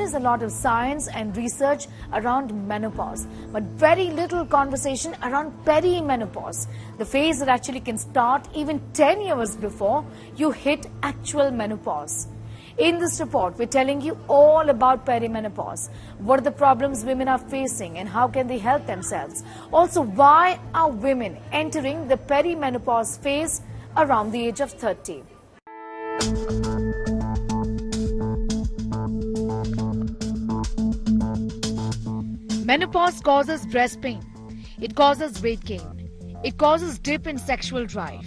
is a lot of science and research around menopause, but very little conversation around perimenopause, the phase that actually can start even 10 years before you hit actual menopause. In this report, we're telling you all about perimenopause. What are the problems women are facing and how can they help themselves? Also, why are women entering the perimenopause phase around the age of 30? Menopause causes breast pain. It causes weight gain. It causes dip in sexual drive.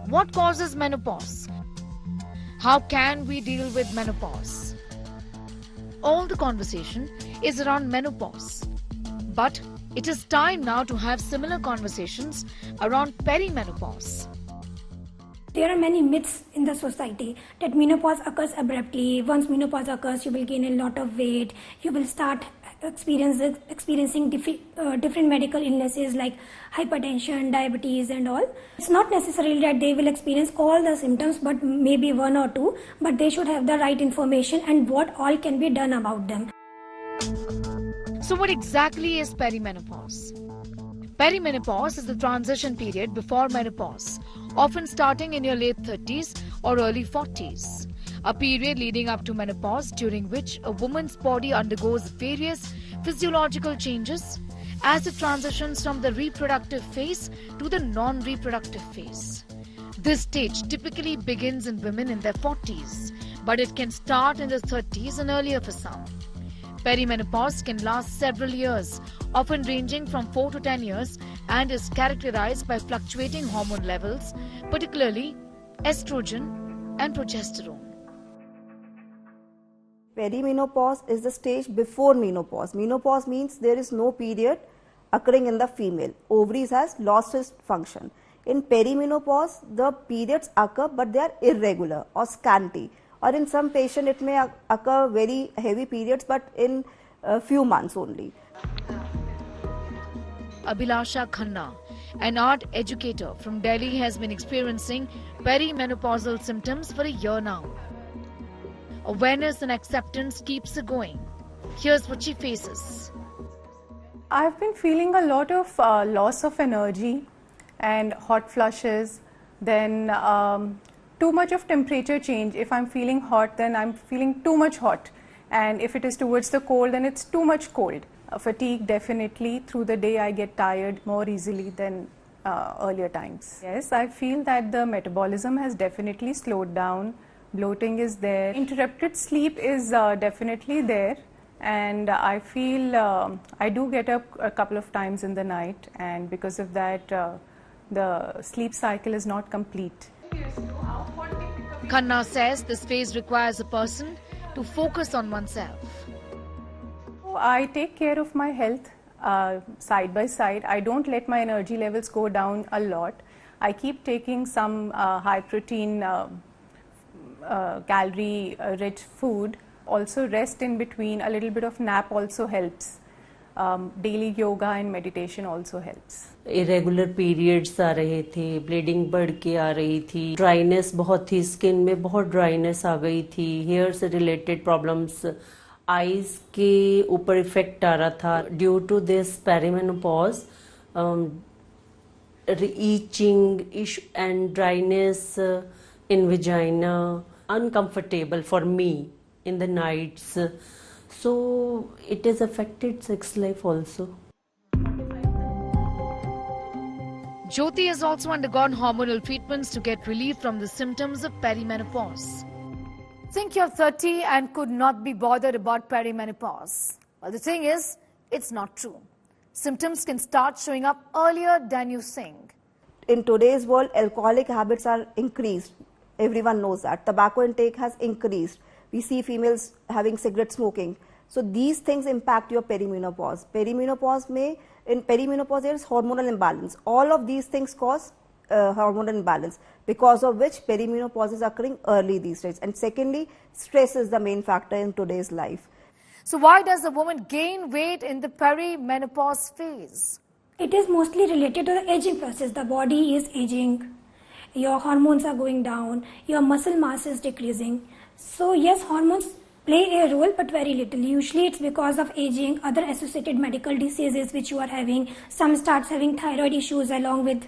What causes menopause? How can we deal with menopause? All the conversation is around menopause. But it is time now to have similar conversations around perimenopause. There are many myths in the society that menopause occurs abruptly. Once menopause occurs, you will gain a lot of weight. You will start experiencing different medical illnesses like hypertension, diabetes and all. It's not necessarily that they will experience all the symptoms, but maybe one or two, but they should have the right information and what all can be done about them. So what exactly is perimenopause? Perimenopause is the transition period before menopause, often starting in your late 30s or early 40s. A period leading up to menopause during which a woman's body undergoes various physiological changes as it transitions from the reproductive phase to the non-reproductive phase. This stage typically begins in women in their 40s, but it can start in the 30s and earlier for some. Perimenopause can last several years, often ranging from 4 to 10 years, and is characterized by fluctuating hormone levels, particularly estrogen and progesterone. Perimenopause is the stage before menopause. Menopause means there is no period occurring in the female. Ovaries has lost its function. In perimenopause, the periods occur but they are irregular or scanty. Or in some patient it may occur very heavy periods but in a few months only. Abhilasha Khanna, an art educator from Delhi, has been experiencing perimenopausal symptoms for a year now. Awareness and acceptance keeps her going. Here's what she faces. I've been feeling a lot of loss of energy and hot flushes, then too much of temperature change. If I'm feeling hot, then I'm feeling too much hot. And if it is towards the cold, then it's too much cold. Fatigue, definitely. Through the day, I get tired more easily than earlier times. Yes, I feel that the metabolism has definitely slowed down. Bloating is there. Interrupted sleep is definitely there. And I feel I do get up a couple of times in the night. And because of that, the sleep cycle is not complete. Khanna says this phase requires a person to focus on oneself. I take care of my health side by side. I don't let my energy levels go down a lot. I keep taking some high protein, calorie rich food. Also rest in between. A little bit of nap also helps. Daily yoga and meditation also helps. Irregular periods आ रहे थे, bleeding बढ़ के आ रही थी, dryness बहुत थी, skin में बहुत ड्राइनेस आ गई थी, हेयर से रिलेटेड प्रॉब्लम्स, आईज के ऊपर इफेक्ट आ रहा था. Due to this perimenopause, itching and dryness in vagina, uncomfortable for me in the nights. So it has affected sex life also. Jyoti has also undergone hormonal treatments to get relief from the symptoms of perimenopause. Think you're 30 and could not be bothered about perimenopause. Well, the thing is, it's not true. Symptoms can start showing up earlier than you think. In today's world, alcoholic habits are increased. Everyone knows that. Tobacco intake has increased. We see females having cigarette smoking. So these things impact your perimenopause. In perimenopause there is hormonal imbalance. All of these things cause hormonal imbalance, because of which perimenopause is occurring early these days. And secondly, stress is the main factor in today's life. So why does a woman gain weight in the perimenopause phase? It is mostly related to the aging process. The body is aging, your hormones are going down, your muscle mass is decreasing. So yes, hormones play a role, but very little. Usually it's because of aging, other associated medical diseases which you are having. Some starts having thyroid issues along with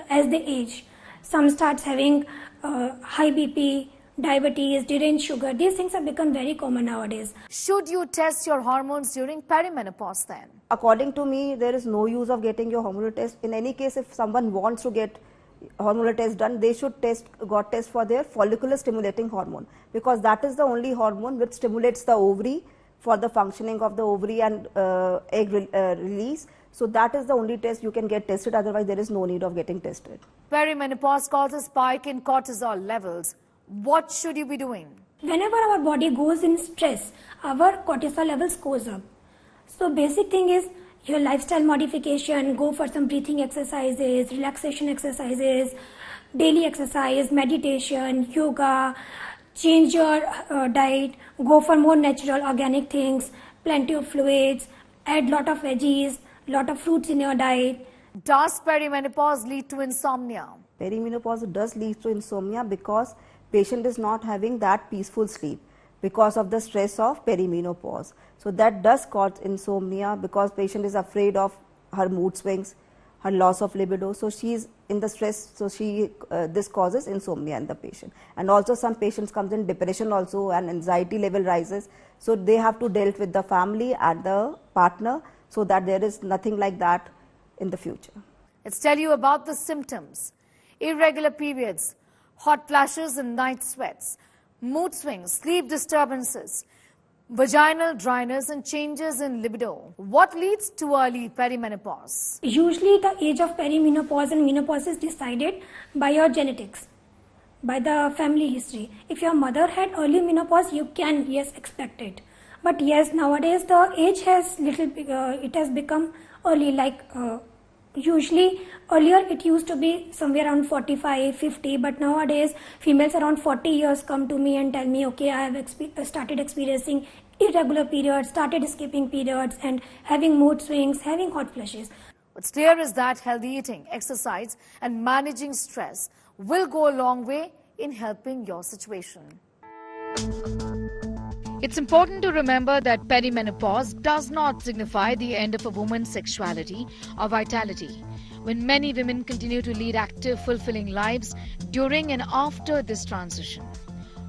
as they age. Some starts having high BP, diabetes, deranged sugar. These things have become very common nowadays. Should you test your hormones during perimenopause then? According to me, there is no use of getting your hormonal test. In any case, if someone wants to get hormonal test done, they should test for their follicular stimulating hormone, because that is the only hormone which stimulates the ovary for the functioning of the ovary and egg release. So that is the only test you can get tested, otherwise there is no need of getting tested. Perimenopause causes spike in cortisol levels. What should you be doing? Whenever our body goes in stress, our cortisol levels goes up. So basic thing is your lifestyle modification, go for some breathing exercises, relaxation exercises, daily exercise, meditation, yoga, change your diet, go for more natural organic things, plenty of fluids, add lot of veggies, lot of fruits in your diet. Does perimenopause lead to insomnia? Perimenopause does lead to insomnia because patient is not having that peaceful sleep because of the stress of perimenopause. So that does cause insomnia because patient is afraid of her mood swings, her loss of libido. So she is in the stress. So this causes insomnia in the patient. And also some patients comes in depression also, and anxiety level rises. So they have to deal with the family and the partner so that there is nothing like that in the future. Let's tell you about the symptoms. Irregular periods, hot flashes and night sweats, mood swings, sleep disturbances, vaginal dryness and changes in libido. What leads to early perimenopause? Usually the age of perimenopause and menopause is decided by your genetics, by the family history. If your mother had early menopause, you can, yes, expect it. But yes, nowadays the age has it has become early, like usually earlier it used to be somewhere around 45, 50, but nowadays females around 40 years come to me and tell me, okay, I have started experiencing irregular periods, started skipping periods and having mood swings, having hot flashes. What's clear is that healthy eating, exercise and managing stress will go a long way in helping your situation. It's important to remember that perimenopause does not signify the end of a woman's sexuality or vitality. When many women continue to lead active, fulfilling lives during and after this transition.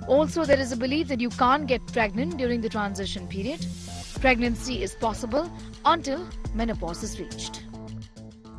Also, there is a belief that you can't get pregnant during the transition period. Pregnancy is possible until menopause is reached.